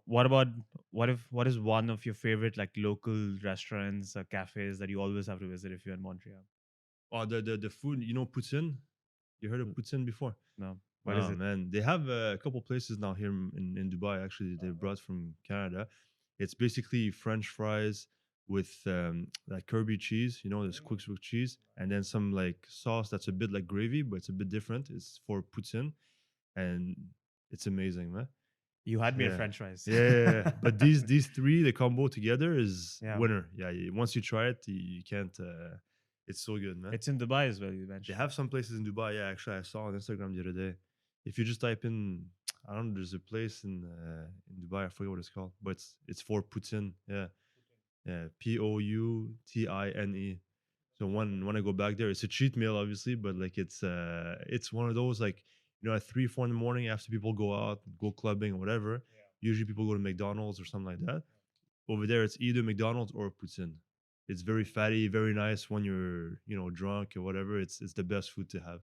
What about what is one of your favorite like local restaurants or cafes that you always have to visit if you're in Montreal? Oh, the food, Poutine. You heard of Mm, Poutine before? no, what is Oh it? man, they have a couple places now here in Dubai. Actually, they brought from Canada. It's basically French fries with like Kirby cheese. This quick cooked cheese, and then some like sauce that's a bit like gravy, but it's a bit different. It's for Poutine, and it's amazing, man. You had me at Yeah. French fries. Yeah. But these three, the combo together is Yeah, winner. Yeah. Once you try it, you can't. It's so good, man. it's in Dubai as well. You They mentioned. have some places in Dubai. Yeah, actually, I saw on Instagram the other day. If you just type in, I don't know, there's a place in Dubai. I forget what it's called, but it's for Putin. Yeah, yeah, Poutine. So when I go back there, it's a cheat meal, obviously, but like it's one of those like at 3 4 in the morning after people go out, go clubbing or whatever. Usually people go to McDonald's or something like that. Over there, it's either McDonald's or Poutine. It's very fatty, very nice when you're drunk or whatever. It's the best food to have.